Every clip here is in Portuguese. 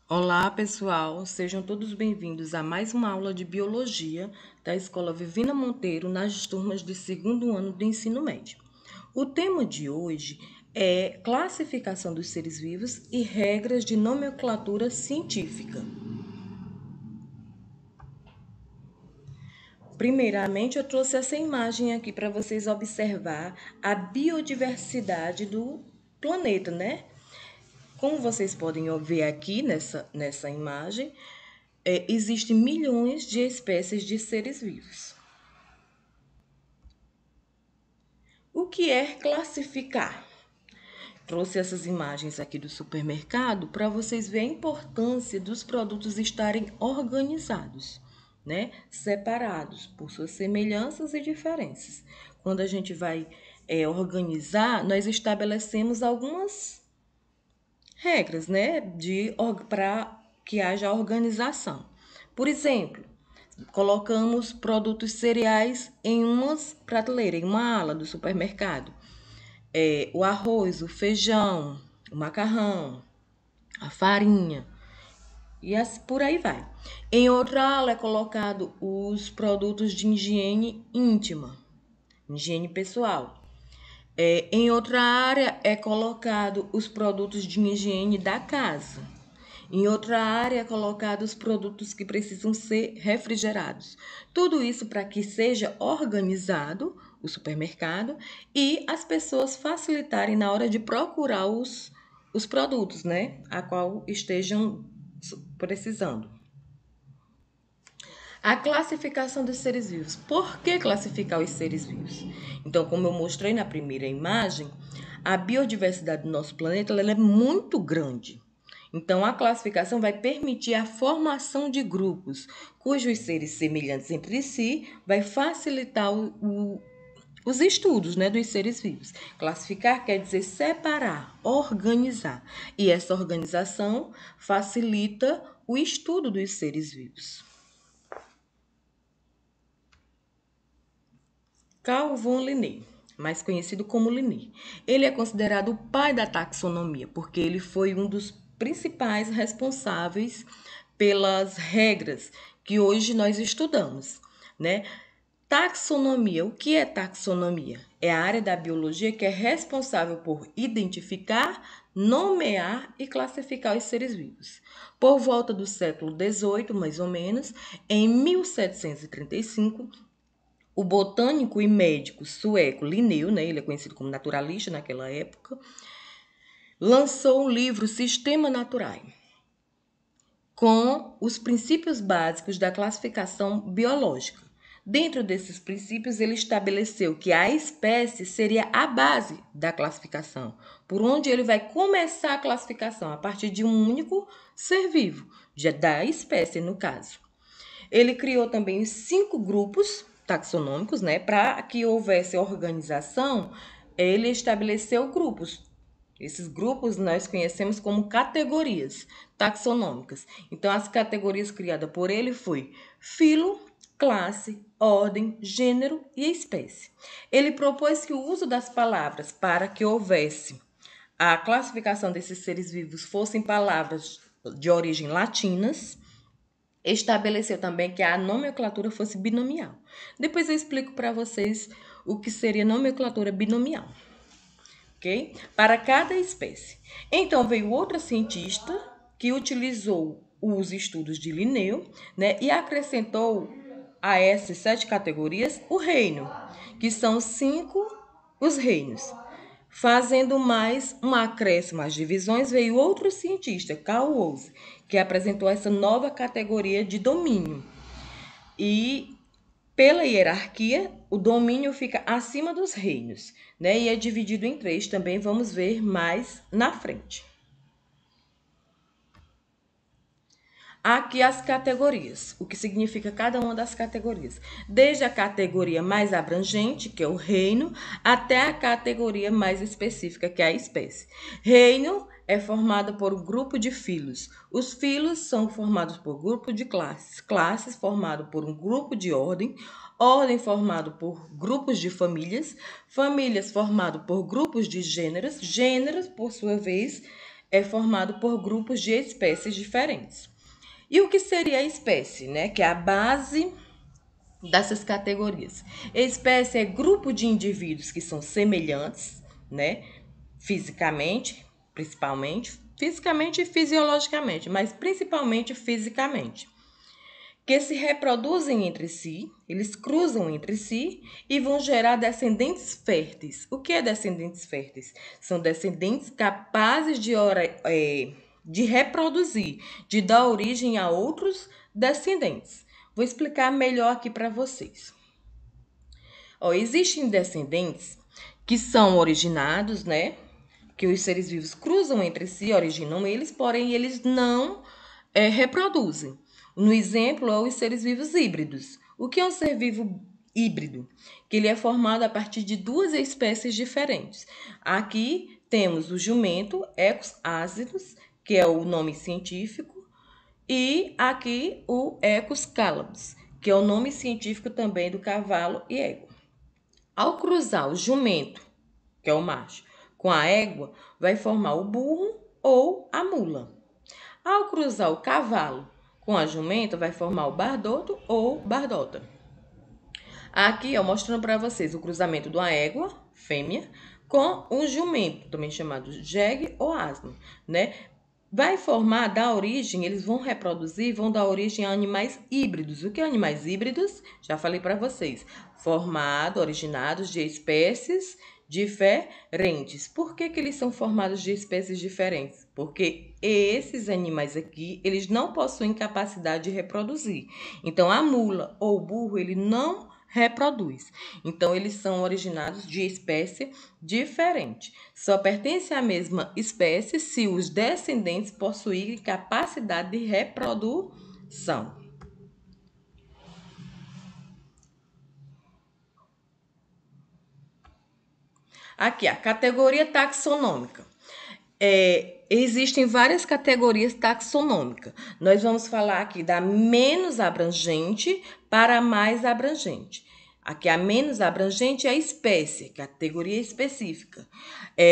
Olá, pessoal, sejam todos bem-vindos a mais uma aula de Biologia da Escola Vivina Monteiro nas turmas de segundo ano do ensino médio. O tema de hoje é classificação dos seres vivos e regras de nomenclatura científica. Primeiramente, eu trouxe essa imagem aqui para vocês observar a biodiversidade do planeta, né? Como vocês podem ver aqui nessa imagem, existem milhões de espécies de seres vivos. O que é classificar? Trouxe essas imagens aqui do supermercado para vocês verem a importância dos produtos estarem organizados, né? Separados por suas semelhanças e diferenças. Quando a gente vai organizar, nós estabelecemos algumas regras, né? Para que haja organização. Por exemplo, colocamos produtos cereais em uma prateleira, em uma ala do supermercado. O arroz, o feijão, o macarrão, a farinha e por aí vai. Em outra ala é colocado os produtos de higiene íntima, higiene pessoal. Em outra área é colocado os produtos de higiene da casa. Em outra área é colocado os produtos que precisam ser refrigerados. Tudo isso para que seja organizado o supermercado e as pessoas facilitarem na hora de procurar os produtos, né? A qual estejam precisando. A classificação dos seres vivos. Por que classificar os seres vivos? Então, como eu mostrei na primeira imagem, a biodiversidade do nosso planeta ela é muito grande. Então, a classificação vai permitir a formação de grupos, cujos seres semelhantes entre si vai facilitar os estudos, né, dos seres vivos. Classificar quer dizer separar, organizar. E essa organização facilita o estudo dos seres vivos. Carl von Linné, mais conhecido como Linné. Ele é considerado o pai da taxonomia, porque ele foi um dos principais responsáveis pelas regras que hoje nós estudamos, né? Taxonomia. O que é taxonomia? É a área da biologia que é responsável por identificar, nomear e classificar os seres vivos. Por volta do século XVIII, mais ou menos, em 1735, o botânico e médico sueco Linneu, né, ele é conhecido como naturalista naquela época, lançou o livro Sistema Naturae, com os princípios básicos da classificação biológica. Dentro desses princípios, ele estabeleceu que a espécie seria a base da classificação, por onde ele vai começar a classificação, a partir de um único ser vivo, da espécie, no caso. Ele criou também 5 grupos taxonômicos, né? Para que houvesse organização, ele estabeleceu grupos. Esses grupos nós conhecemos como categorias taxonômicas. Então, as categorias criadas por ele foi filo, classe, ordem, gênero e espécie. Ele propôs que o uso das palavras para que houvesse a classificação desses seres vivos fossem palavras de origem latinas. Estabeleceu também que a nomenclatura fosse binomial. Depois eu explico para vocês o que seria nomenclatura binomial, ok? Para cada espécie. Então veio outra cientista que utilizou os estudos de Linneu, né, e acrescentou a essas 7 categorias o reino, que são 5 os reinos. Fazendo mais um acréscimo às divisões, veio outro cientista, Carl Woese, que apresentou essa nova categoria de domínio. E, pela hierarquia, o domínio fica acima dos reinos, né? E é dividido em 3, também vamos ver mais na frente. Aqui as categorias, o que significa cada uma das categorias. Desde a categoria mais abrangente, que é o reino, até a categoria mais específica, que é a espécie. Reino é formado por um grupo de filos. Os filos são formados por grupo de classes. Classes formado por um grupo de ordem. Ordem formado por grupos de famílias. Famílias formado por grupos de gêneros. Gêneros, por sua vez, é formado por grupos de espécies diferentes. E o que seria a espécie, né? Que é a base dessas categorias. Espécie é grupo de indivíduos que são semelhantes, né? Fisicamente, principalmente, fisicamente e fisiologicamente, mas principalmente fisicamente, que se reproduzem entre si, eles cruzam entre si e vão gerar descendentes férteis. O que é descendentes férteis? São descendentes capazes de reproduzir, de dar origem a outros descendentes. Vou explicar melhor aqui para vocês. Existem descendentes que são originados, né? Que os seres vivos cruzam entre si, originam eles, porém eles não reproduzem. No exemplo, os seres vivos híbridos. O que é um ser vivo híbrido? Que ele é formado a partir de duas espécies diferentes. Aqui temos o jumento, Equus asinus, que é o nome científico, e aqui o Equus calabus, que é o nome científico também do cavalo e égua. Ao cruzar o jumento, que é o macho, com a égua, vai formar o burro ou a mula. Ao cruzar o cavalo com a jumenta, vai formar o bardoto ou bardota. Aqui, mostrando para vocês o cruzamento de uma égua, fêmea, com um jumento, também chamado jegue ou asno, né? Vai formar, dar origem, eles vão reproduzir, vão dar origem a animais híbridos. O que é animais híbridos? Já falei para vocês. Originados de espécies diferentes. Por que eles são formados de espécies diferentes? Porque esses animais aqui, eles não possuem capacidade de reproduzir. Então, a mula ou o burro, ele não reproduz. Então, eles são originados de espécie diferente. Só pertencem à mesma espécie se os descendentes possuírem capacidade de reprodução. Aqui, a categoria taxonômica. Existem várias categorias taxonômicas. Nós vamos falar aqui da menos abrangente para a mais abrangente. Aqui a menos abrangente é a espécie, categoria específica.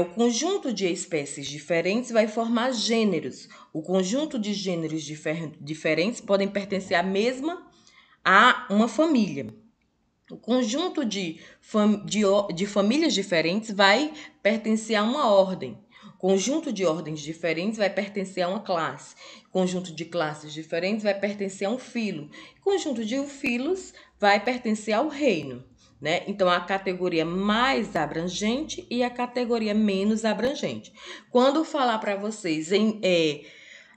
O conjunto de espécies diferentes vai formar gêneros. O conjunto de gêneros diferentes podem pertencer a uma família. O conjunto de famílias diferentes vai pertencer a uma ordem. Conjunto de ordens diferentes vai pertencer a uma classe. Conjunto de classes diferentes vai pertencer a um filo. Conjunto de filos vai pertencer ao reino, né? Então, a categoria mais abrangente e a categoria menos abrangente. Quando eu falar para vocês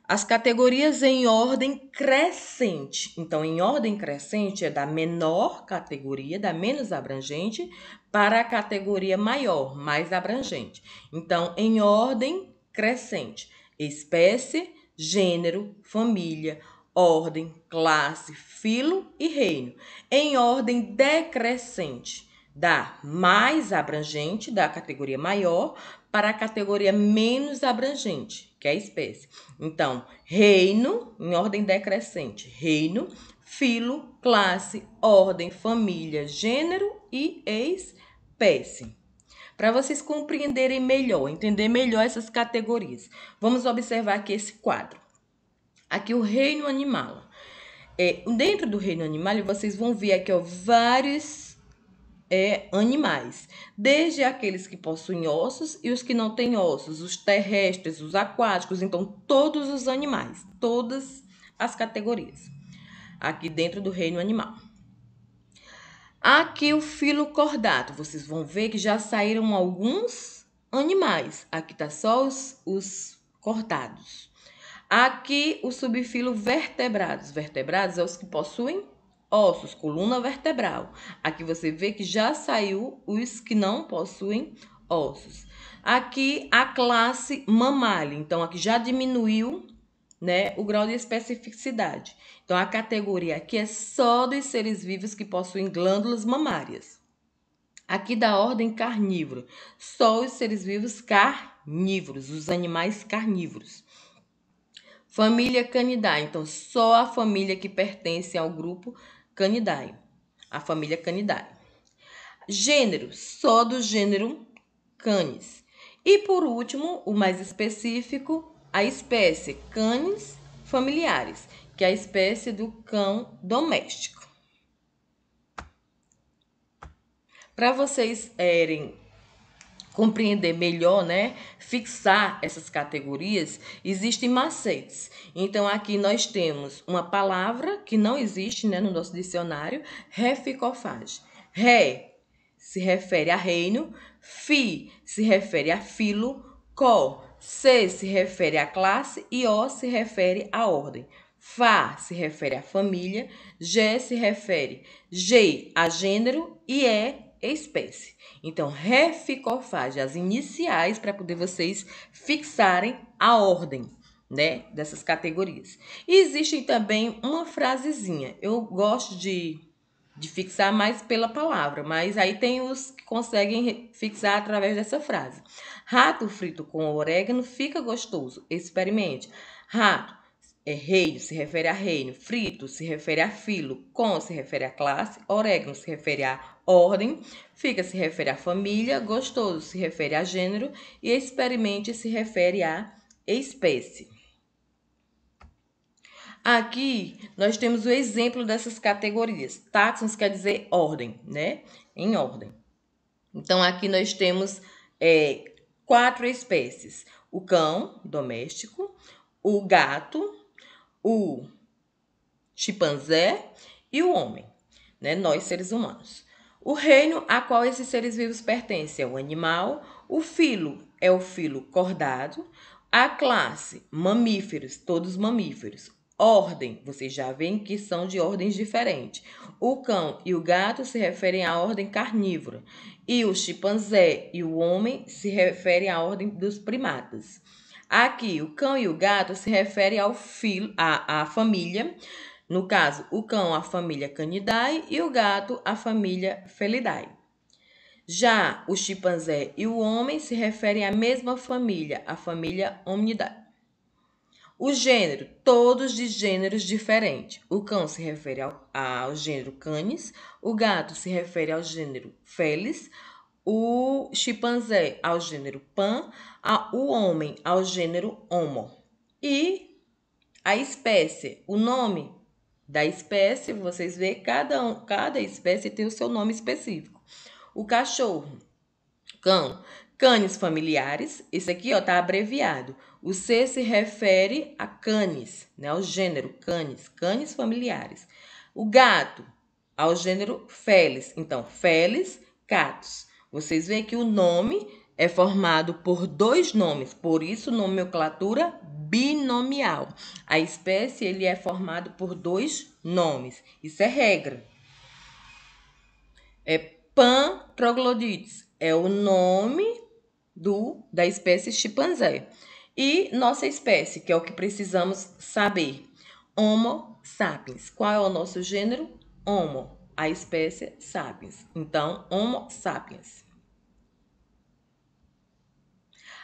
as categorias em ordem crescente. Então, em ordem crescente é da menor categoria, da menos abrangente, para a categoria maior, mais abrangente. Então, em ordem crescente, espécie, gênero, família, ordem, classe, filo e reino. Em ordem decrescente, da mais abrangente, da categoria maior, para a categoria menos abrangente, que é a espécie. Então, reino, em ordem decrescente, reino, filo, classe, ordem, família, gênero e espécie. Para vocês compreenderem melhor, entender melhor essas categorias, vamos observar aqui esse quadro. Aqui o reino animal. Dentro do reino animal, vocês vão ver aqui vários animais, desde aqueles que possuem ossos e os que não têm ossos, os terrestres, os aquáticos, então todos os animais, todas as categorias, aqui dentro do reino animal. Aqui o filo cordato, vocês vão ver que já saíram alguns animais, aqui tá só os cortados. Aqui o subfilo vertebrados, vertebrados é os que possuem ossos, coluna vertebral. Aqui você vê que já saiu os que não possuem ossos. Aqui a classe mamália, então aqui já diminuiu, né, o grau de especificidade. Então a categoria aqui é só dos seres vivos que possuem glândulas mamárias. Aqui da ordem carnívora, só os seres vivos carnívoros, os animais carnívoros. Família Canidae, então só a família que pertence ao grupo Canidae, a família Canidae. Gênero, só do gênero Canis. E por último, o mais específico, a espécie Canis familiaris, que é a espécie do cão doméstico. Para vocês compreender melhor, né, fixar essas categorias, existem macetes. Então, aqui nós temos uma palavra que não existe, né, no nosso dicionário, reficofage. Ré se refere a reino, fi se refere a filo, có, se se refere a classe e o se refere a ordem. Fá se refere à família, G se refere a gênero e espécie. Então, reficofage, as iniciais para poder vocês fixarem a ordem, né, dessas categorias. E existe também uma frasezinha. Eu gosto de fixar mais pela palavra, mas aí tem os que conseguem fixar através dessa frase. Rato frito com orégano fica gostoso. Experimente. Rato reino se refere a reino, frito se refere a filo, com se refere a classe, orégano se refere a ordem, fica se refere a família, gostoso se refere a gênero e experimente se refere a espécie. Aqui nós temos o exemplo dessas categorias. Táxons quer dizer ordem, né? Em ordem. Então, aqui nós temos 4 espécies: o cão doméstico, o gato, o chimpanzé e o homem, né? Nós, seres humanos. O reino a qual esses seres vivos pertencem é o animal, o filo é o filo cordado, a classe, mamíferos, todos mamíferos. Ordem, vocês já veem que são de ordens diferentes. O cão e o gato se referem à ordem carnívora e o chimpanzé e o homem se referem à ordem dos primatas. Aqui, o cão e o gato se referem ao filo, à família. No caso, o cão, a família Canidae e o gato, a família Felidae. Já o chimpanzé e o homem se referem à mesma família, a família Hominidae. O gênero, todos de gêneros diferentes. O cão se refere ao gênero Canis, o gato se refere ao gênero Felis, o chimpanzé ao gênero Pan, o homem ao gênero Homo. E a espécie, o nome da espécie, vocês veem, cada espécie tem o seu nome específico. O cachorro, cão, Canis familiaris, esse aqui tá abreviado. O C se refere a Canis, né, ao gênero Canis, Canis familiaris. O gato, ao gênero Felis, então Felis catus. Vocês veem que o nome é formado por 2 nomes, por isso nomenclatura binomial. A espécie ele é formado por 2 nomes, isso é regra. Pan troglodytes é o nome da espécie chimpanzé. E nossa espécie, que é o que precisamos saber, Homo sapiens. Qual é o nosso gênero? Homo, a espécie sapiens. Então, Homo sapiens.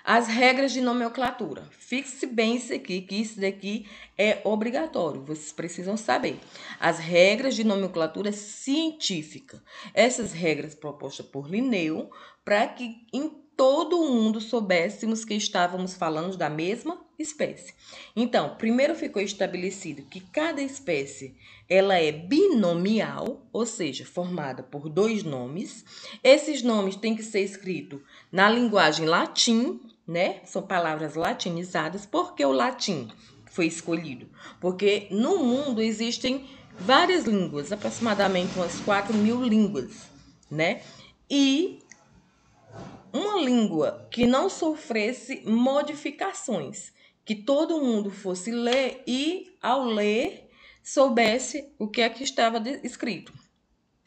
As regras de nomenclatura. Fixe bem isso aqui, que isso daqui é obrigatório. Vocês precisam saber. As regras de nomenclatura científica. Essas regras propostas por Linneu para que em todo o mundo soubéssemos que estávamos falando da mesma espécie. Então, primeiro ficou estabelecido que cada espécie ela é binomial, ou seja, formada por 2 nomes. Esses nomes têm que ser escritos na linguagem latim, né? São palavras latinizadas. Por que o latim foi escolhido? Porque no mundo existem várias línguas, aproximadamente umas 4.000 línguas, né? E uma língua que não sofresse modificações, que todo mundo fosse ler e, ao ler, soubesse o que é que estava escrito.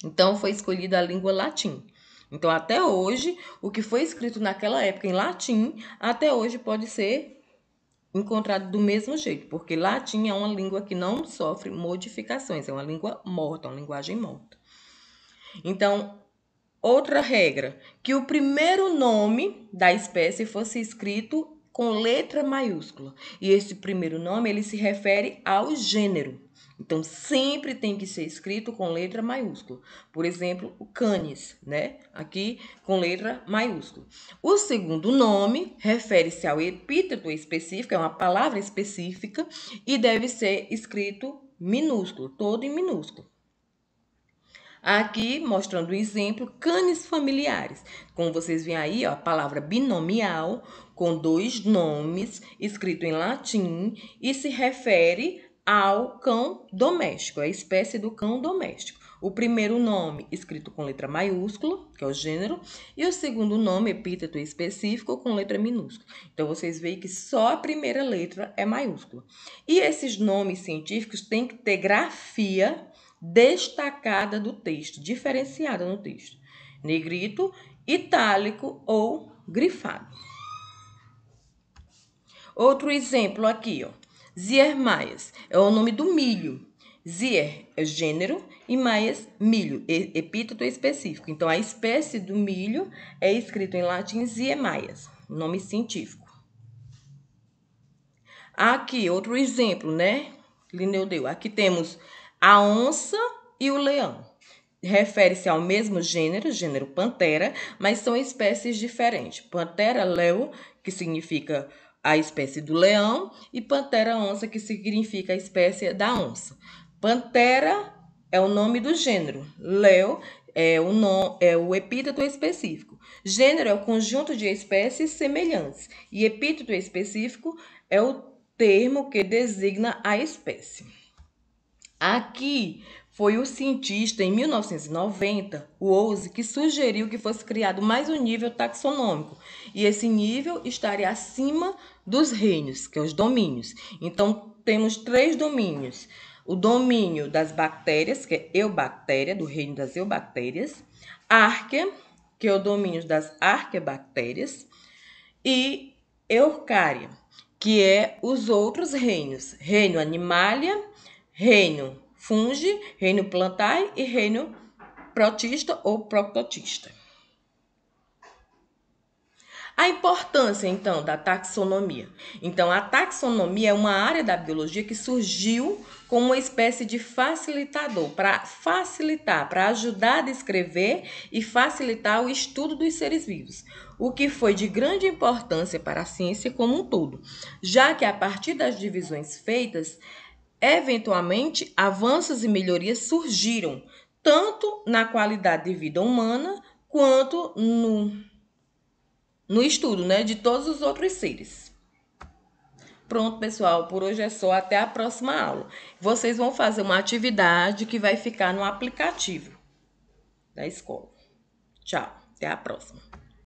Então, foi escolhida a língua latim. Então, até hoje, o que foi escrito naquela época em latim, até hoje pode ser encontrado do mesmo jeito, porque latim é uma língua que não sofre modificações, é uma língua morta, uma linguagem morta. Então, outra regra, que o primeiro nome da espécie fosse escrito com letra maiúscula. E esse primeiro nome, ele se refere ao gênero. Então, sempre tem que ser escrito com letra maiúscula. Por exemplo, o canis, né? Aqui com letra maiúscula. O segundo nome refere-se ao epíteto específico, é uma palavra específica, e deve ser escrito minúsculo, todo em minúsculo. Aqui, mostrando um exemplo, canes familiares. Como vocês veem aí, ó, a palavra binomial, com dois nomes, escrito em latim, e se refere ao cão doméstico, a espécie do cão doméstico. O primeiro nome escrito com letra maiúscula, que é o gênero, e o segundo nome, epíteto específico, com letra minúscula. Então, vocês veem que só a primeira letra é maiúscula. E esses nomes científicos têm que ter grafia destacada do texto, diferenciada no texto. Negrito, itálico ou grifado. Outro exemplo aqui, ó. Zier maias é o nome do milho. Zier é gênero e maias, milho, epíteto específico. Então, a espécie do milho é escrito em latim Zier maias, nome científico. Aqui, outro exemplo, né? Linneu deu. Aqui temos a onça e o leão. Refere-se ao mesmo gênero, gênero Panthera, mas são espécies diferentes. Panthera leo, que significa a espécie do leão, e Panthera onça, que significa a espécie da onça. Panthera é o nome do gênero, leo é o epíteto específico. Gênero é o conjunto de espécies semelhantes, e epíteto específico é o termo que designa a espécie. Aqui foi o cientista, em 1990, o Owsley, que sugeriu que fosse criado mais um nível taxonômico. E esse nível estaria acima dos reinos, que é os domínios. Então, temos 3 domínios. O domínio das bactérias, que é eubactéria, do reino das eubactérias. Arquea, que é o domínio das arqueabactérias. E Eucária, que é os outros reinos. Reino Animalia, reino Fungi, reino Plantae e reino Protista ou Proctotista. A importância, então, da taxonomia. Então, a taxonomia é uma área da biologia que surgiu como uma espécie de facilitador, para facilitar, para ajudar a descrever e facilitar o estudo dos seres vivos, o que foi de grande importância para a ciência como um todo, já que a partir das divisões feitas, eventualmente, avanços e melhorias surgiram, tanto na qualidade de vida humana, quanto no estudo, né, de todos os outros seres. Pronto, pessoal, por hoje é só. Até a próxima aula. Vocês vão fazer uma atividade que vai ficar no aplicativo da escola. Tchau, até a próxima.